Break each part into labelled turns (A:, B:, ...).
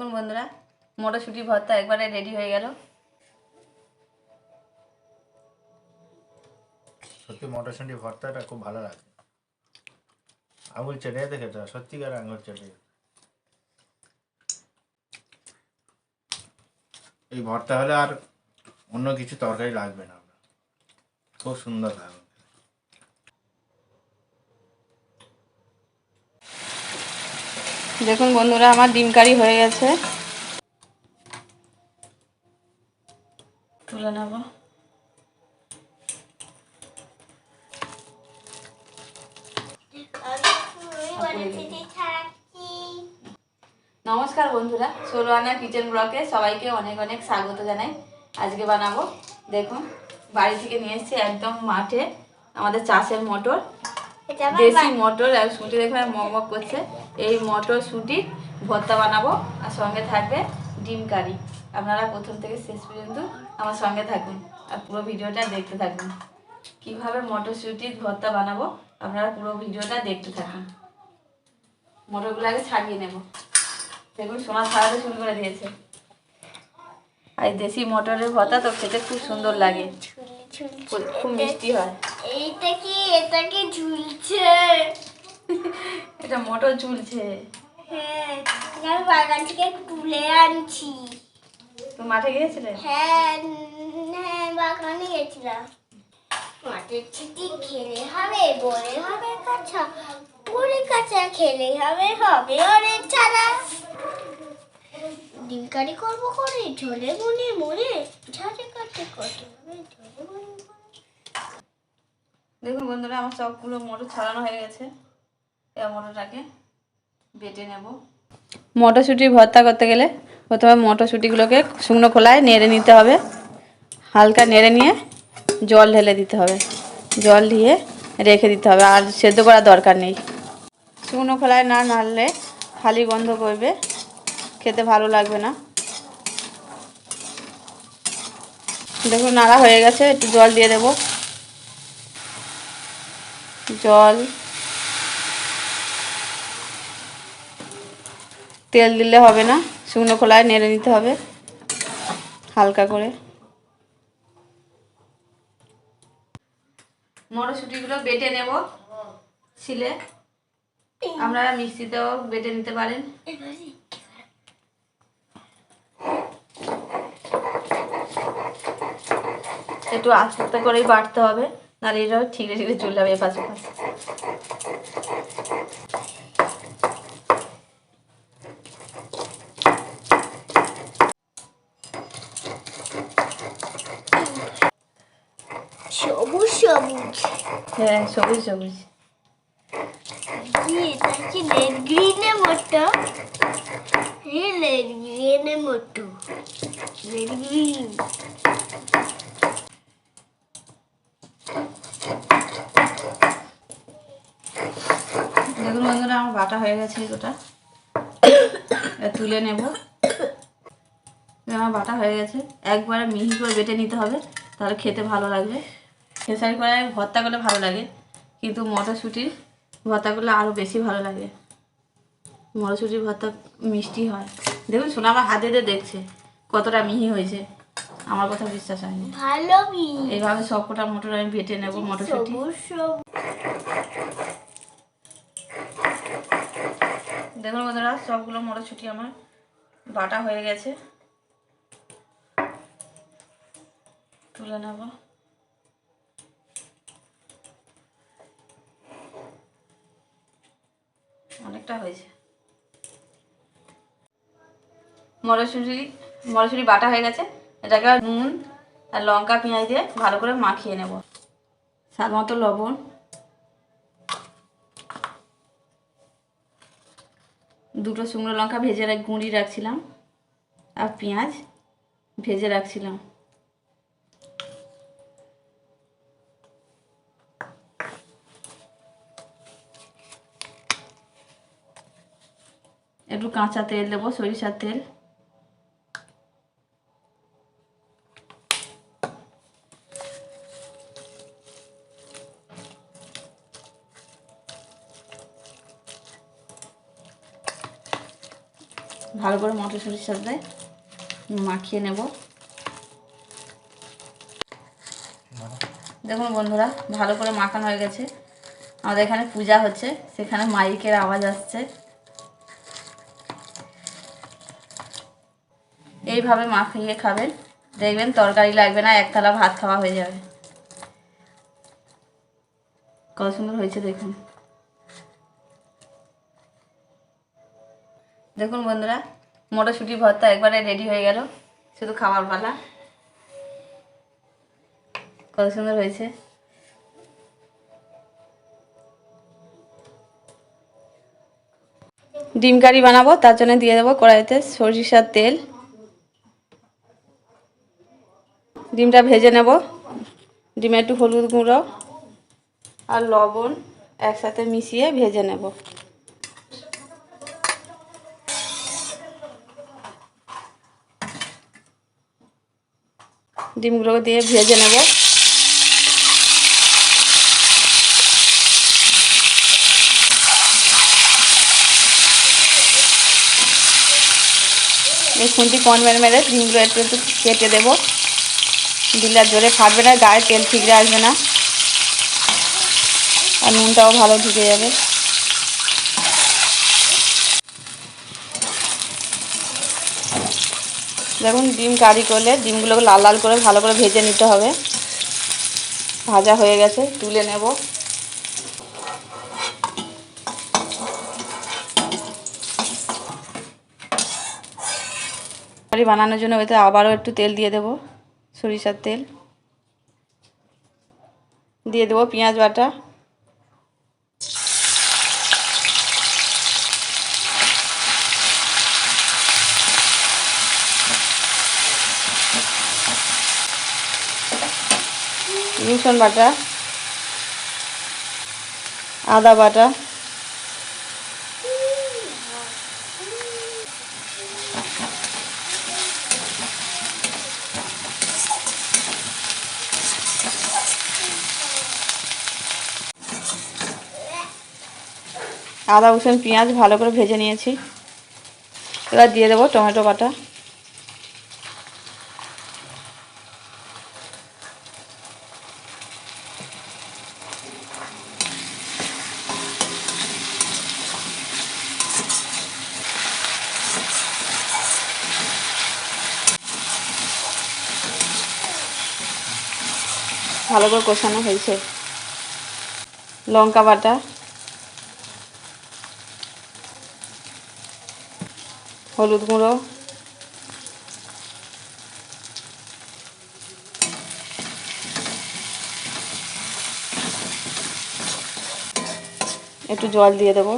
A: দেখুন বন্ধুরা, মটরশুঁটি ভর্তা একবারে রেডি হয়ে গেল।
B: সত্যি মটরশুঁটি ভর্তাটা খুব ভালো লাগে। আঙুল চেটে যেতে খেতে হয়, সত্যিকার আঙুল চেটে যেতে। এই ভর্তা হলে আর অন্য কিছু তরকারি লাগবে না, খুব সুন্দর লাগে।
A: দেখুন বন্ধুরা, আমার ডিম কারি হয়ে গেছে, তুলে নেব। নমস্কার বন্ধুরা, ষোলোআনা কিচেন ব্লকে সবাইকে অনেক অনেক স্বাগত জানাই। আজকে বানাবো, দেখুন বাড়ি থেকে নিয়ে এসেছি একদম মাঠে আমাদের চাষের মটর, দেশি মটর। আর শুঁটি দেখে মগমগ করছে। এই মটরশুঁটি ভর্তা বানাবো, আর সঙ্গে থাকবে ডিম কারি। আপনারা প্রথম থেকে শেষ পর্যন্ত আমার সঙ্গে থাকুন আর পুরো ভিডিওটা দেখতে থাকুন। কীভাবে মটরশুঁটির ভর্তা বানাবো আপনারা পুরো ভিডিওটা দেখতে থাকুন। মটরগুলো আগে ছাড়িয়ে নেব। দেখুন সোনা ছাড়াতে শুরু করে দিয়েছে। আর দেশি মটরের ভর্তা তো খেতে খুব সুন্দর লাগে, খুব মিষ্টি হয়।
C: এটা কি ঝুলছে?
A: এটা মটর ঝুলছে।
C: হ্যাঁ, আমি বাগান থেকে তুলে আনছি।
A: তো মাঠে গিয়েছিলে?
C: হ্যাঁ, বাগানে গেছিলাম। মাঠের ছিটি খেলে হবে, বলে হবে কাঁচা, পুরি কাঁচা খেলে হবে, হবে অনেক ছাড়া। ডিম কারি করবো করে, ঝোলে মনে মনে ঝাড়ে কাটে কটে হবে, ঝোলে মনে মনে।
A: দেখুন বন্ধুরা, আমার সবগুলো মটর ছাড়ানো হয়ে গেছে। এই মটরটাকে বেটে নেব। মটরশুঁটি ভর্তা করতে গেলে প্রথমে মটরশুঁটিগুলোকে শুকনো খোলায় নেড়ে নিতে হবে। হালকা নেড়ে নিয়ে জল ঢেলে দিতে হবে, জল দিয়ে রেখে দিতে হবে। আর সেদ্ধ করার দরকার নেই। শুকনো খোলায় না নাড়লে খালি গন্ধ করবে, খেতে ভালো লাগবে না। দেখুন নাড়া হয়ে গেছে, একটু জল দিয়ে দেব। জল, তেল দিলে হবে না, শুকনো খোলায় নেড়ে নিতে হবে হালকা করে। মটরশুঁটিগুলো বেটে নেব ছিলে। আপনারা মিক্সিতেও বেটে নিতে পারেন। একটু আস্তে আস্তে করেই বাটতে হবে, নাহলে এটাও ঠিকরে ঠিকরে চলে যাবে এপাশ ওপাশ।
C: সবুজ সবুজ,
A: হ্যাঁ সবুজ সবুজ।
C: এটা কি রেড গ্রিনের মতো? রেড গ্রিনের মতো, রেড গ্রিন।
A: দেখুন বন্ধুরা, আমার বাটা হয়ে গেছে গোটা, তুলে নেব। আমার বাটা হয়ে গেছে, একবারে মিহি করে বেটে নিতে হবে, তাহলে খেতে ভালো লাগবে। খেসারি করে ভর্তা করলে ভালো লাগে, কিন্তু মটরশুঁটির ভর্তা করলে আরও বেশি ভালো লাগে। মটরশুঁটির ভর্তা মিষ্টি হয়। দেখুন শোনা আমার হাতে দিয়ে দেখছে কতটা মিহি হয়েছে, আমার কথা বিশ্বাস হয়নি।
C: ভালো
A: এইভাবে সবকটা মটর আমি বেটে নেব। মটরশুঁটি দেখুন বন্ধুরা, সবগুলো মটরশুঁটি আমার বাটা হয়ে গেছে, তুলে নেব। অনেকটা হয়েছে। মটরশুঁটি বাটা হয়ে গেছে, এটাকে নুন আর লঙ্কা পেঁয়াজ দিয়ে ভালো করে মাখিয়ে নেব। স্বাদ মতো লবণ, দুটো শুকনো লঙ্কা ভেজে গুঁড়ি রাখছিলাম, আর পেঁয়াজ ভেজে রাখছিলাম। একটু কাঁচা তেল দেবো, সরিষার তেল। ভালো করে মটরশুঁটির সাথে মাখিয়ে নেব। দেখুন বন্ধুরা, ভালো করে মাখানো হয়ে গেছে। আমাদের এখানে পূজা হচ্ছে, সেখানে মাইকের আওয়াজ আসছে। এইভাবে মাখিয়ে খাবেন, দেখবেন তরকারি লাগবে না, এক থালা ভাত খাওয়া হয়ে যাবে। কত সুন্দর হয়েছে দেখুন। দেখুন বন্ধুরা, মটরশুঁটি ভর্তা একবারে রেডি হয়ে গেল, শুধু খাওয়ার পালা। কত সুন্দর হয়েছে। ডিম কারি বানাবো, তার জন্য দিয়ে দেবো কড়াইতে সরিষার তেল। ডিমটা ভেজে নেব। ডিমে একটু হলুদ গুঁড়ো আর লবণ একসাথে মিশিয়ে ভেজে নেব। ডিমগুলোকে দিয়ে ভেজে নেব। এই খুন্তি কন মেরে মেরে ডিমগুলো একটু একটু কেটে দেবো, দিলে আর জোরে ফাটবে না, গায়ে তেল ঠিকরে আসবে না, আর নুনটাও ভালো ঢুকে যাবে। দেখুন, ডিম কারি করলে ডিমগুলোকে লাল লাল করে ভালো করে ভেজে নিতে হবে। ভাজা হয়ে গেছে, তুলে নেব। কারি বানানোর জন্য ওইতে আবারও একটু তেল দিয়ে দেব, সরিষার তেল। দিয়ে দেবো পেঁয়াজ বাটা, রসুন বাটা, আদা বাটা, আদা রসুন পেঁয়াজ ভালো করে ভেজে নিয়েছি। এবার দিয়ে দেবো টমেটো বাটা। ভালো করে কষানো হয়েছে। লঙ্কা বাটা, হলুদ গুঁড়ো, একটু জল দিয়ে দেবো।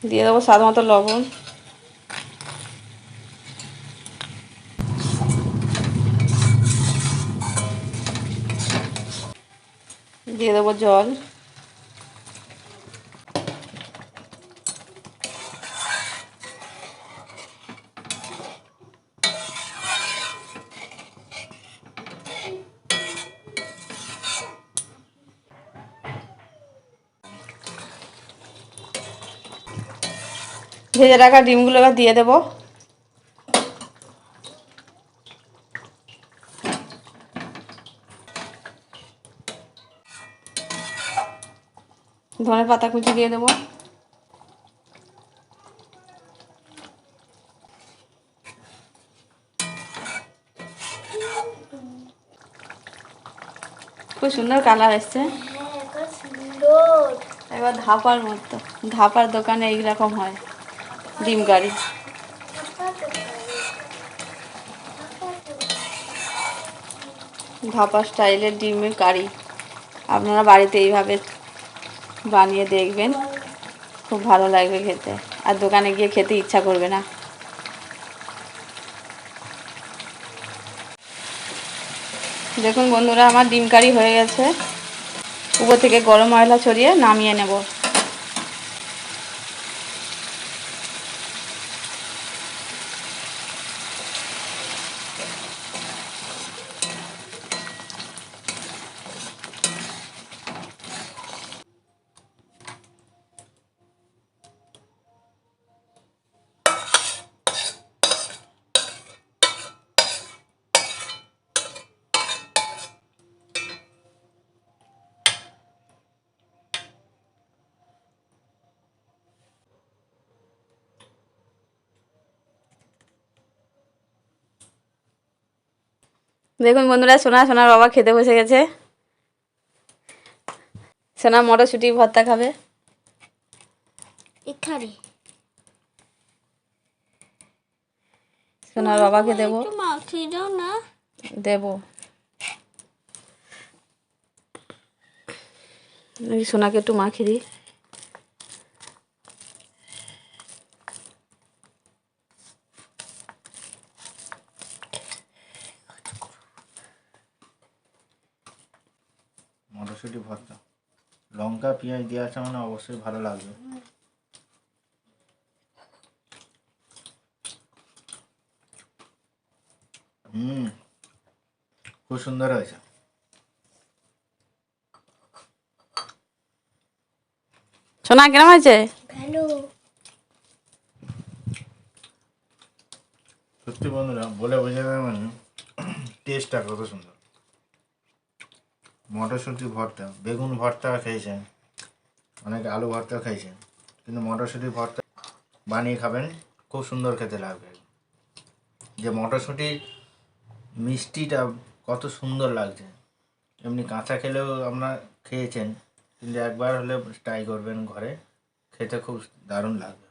A: দিয়ে দেবো স্বাদ মতো লবণ। দিয়ে দেবো জল। ভেজে রাখা ডিমগুলো এবার দিয়ে দেবো। ধনে পাতা কুচি দিয়ে দেবো। খুব সুন্দর কালার এসছে। এবার ধাপার মতো, ধাপার দোকানে এইরকম হয় ডিম কারি। ধাপা স্টাইলের ডিমের কারি আপনারা বাড়িতে এইভাবে বানিয়ে দেখবেন, খুব ভালো লাগবে খেতে, আর দোকানে গিয়ে খেতে ইচ্ছা করবে না। দেখুন বন্ধুরা, আমার ডিম কারি হয়ে গেছে। উপর থেকে গরম মশলা ছড়িয়ে নামিয়ে নেব। দেখুন বন্ধুরা, সোনার বাবা খেতে বসে গেছে। সোনা মটরশুঁটি ভর্তা খাবে।
C: এখানে
A: সোনার বাবাকে দেবো।
C: একটু মাখিয়ে দাও না।
A: দেবো। সোনাকে একটু মাখিয়ে দিই।
B: মটরশুঁটি ভর্তা, লঙ্কা পেঁয়াজ দেওয়া আছে মানে অবশ্যই ভালো লাগবে। খুব সুন্দর হয়েছে।
A: সোনা কেমন হয়েছে?
C: ভালো।
B: সত্যি বন্ধুরা, বলে বোঝাবে মানে টেস্টটা কত সুন্দর। মটরশুঁটি ভর্তা, বেগুন ভর্তা খেয়েছেন, অনেকে আলু ভর্তা খাইছেন, কিন্তু মটরশুঁটি ভর্তা বানিয়ে খাবেন, খুব সুন্দর খেতে লাগবে। যে মটরশুঁটির মিষ্টিটা কত সুন্দর লাগছে, এমনি কাঁচা খেলেও আপনারা খেয়েছেন, কিন্তু একবার হলে ট্রাই করবেন ঘরে, খেতে খুব দারুণ লাগবে।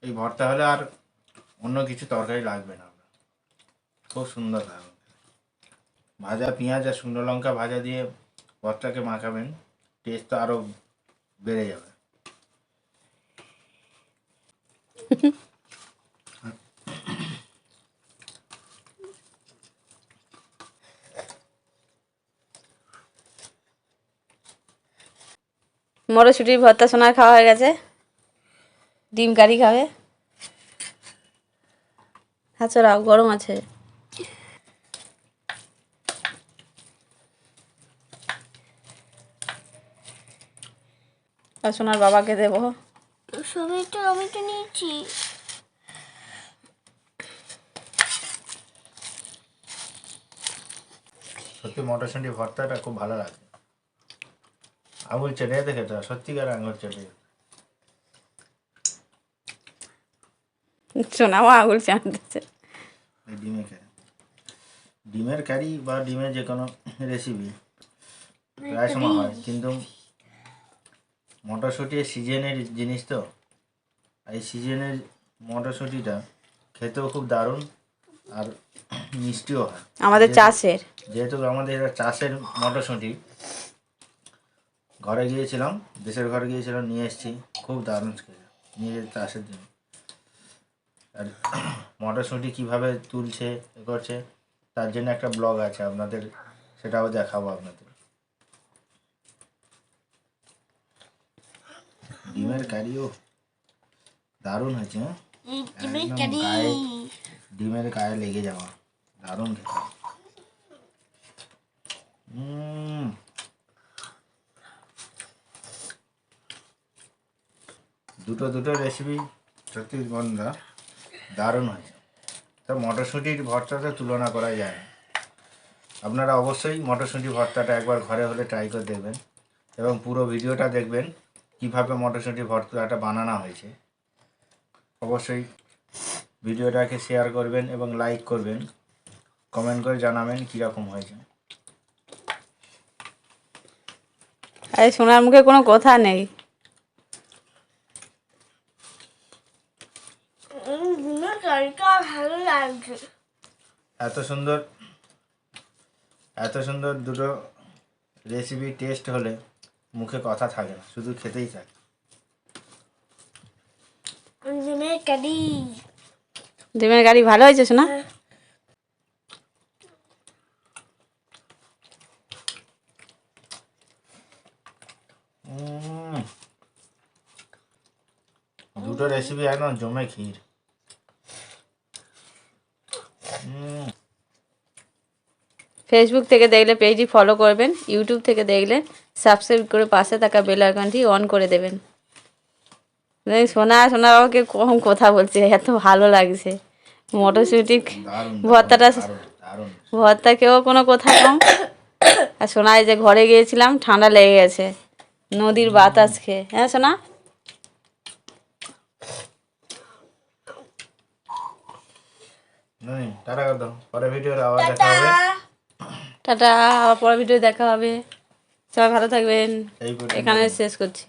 B: এই ভর্তা হলে আর অন্য কিছু তরকারি লাগবে না, খুব সুন্দর লাগবে। ভাজা পেঁয়াজ আর শুকনো লঙ্কা ভাজা দিয়ে ভর্তাকে মাখাবেন, টেস্ট তো আরও বেড়ে যাবে।
A: মটরশুঁটির ভর্তা সোনার খাওয়া হয়ে গেছে। ডিম কারি খাবে। আচ্ছা রাও, গরম আছে। আর সোনার বাবাকে দেবো।
C: সবই তো আমি তো নিয়েছি।
B: সত্যি মটরশুঁটি ভর্তাটা খুব ভালো লাগে। আঙুল চেটে খেতে হয়, সত্যিকার আঙুল চেটে।
A: সোনাও আঙুল চাটতেছে।
B: ডিমের কারি, ডিমের কারি বা ডিমের যে কোনো রেসিপি প্রায় সময় হয়, কিন্তু মটরশুঁটি সিজনের জিনিস তো, এই সিজনের মটরশুঁটিটা খেতেও খুব দারুণ আর মিষ্টিও হয়।
A: আমাদের চাষের,
B: যেহেতু আমাদের এটা চাষের মটরশুঁটি, ঘরে গিয়েছিলাম, দেশের ঘরে গিয়েছিলাম, নিয়ে এসেছি, খুব দারুণ খেতে, নিজের চাষের জন্য। আর মটরশুঁটি কীভাবে তুলছে এ করছে তার জন্য একটা ব্লগ আছে আপনাদের, সেটাও দেখাবো আপনাদের। ডিমের কারিও দারুণ হয়েছে। একদম গায়ে, ডিমের গায়ে লেগে যাওয়া, দারুণ খেতে। দুটো রেসিপি সত্যি বন্ধুরা দারুণ হয়েছে। তো মটরশুঁটির ভর্তাতে তুলনা করা যায় না। আপনারা অবশ্যই মটরশুঁটি ভর্তাটা একবার ঘরে হলে ট্রাই করে দেখবেন, এবং পুরো ভিডিওটা দেখবেন কিভাবে মটরশুঁটি ভর্তাটা বানানো হয়েছে। অবশ্যই ভিডিওটাকে শেয়ার করবেন এবং লাইক করবেন, কমেন্ট করে জানাবেন কীরকম হয়েছে।
A: আরে সোনার মুখে কোনো কথা নেই।
C: ভালো লাগছে।
B: এত সুন্দর দুটো রেসিপি টেস্ট হলে মুখে কথা থাকে না, শুধু খেতেই থাকে।
A: ডিমের কারি ভালো হয়েছে সোনা?
B: দুটো রেসিপি একদম জমে ক্ষীর।
A: ফেসবুক থেকে দেখলে পেজটি ফলো করবেন, ইউটিউব থেকে দেখলে সাবস্ক্রাইব করে পাশে থাকা বেল আইকনটি অন করে দেবেন। সোনার বাবাকে কম কথা বলছে, এত ভালো লাগছে মটরশুঁটি ভর্তা খেয়েও কোনো কথা কম। আর সোনায় যে ঘরে গিয়েছিলাম, ঠান্ডা লেগে গেছে নদীর বাতাস খেয়ে। হ্যাঁ সোনা?
B: টাটা কর দাও, পরে ভিডিওর আবার দেখা হবে।
A: টাটা, আবার পরের ভিডিও দেখা হবে। সবাই ভালো থাকবেন।
B: এই পর্যন্ত।
A: এখানে শেষ করছি।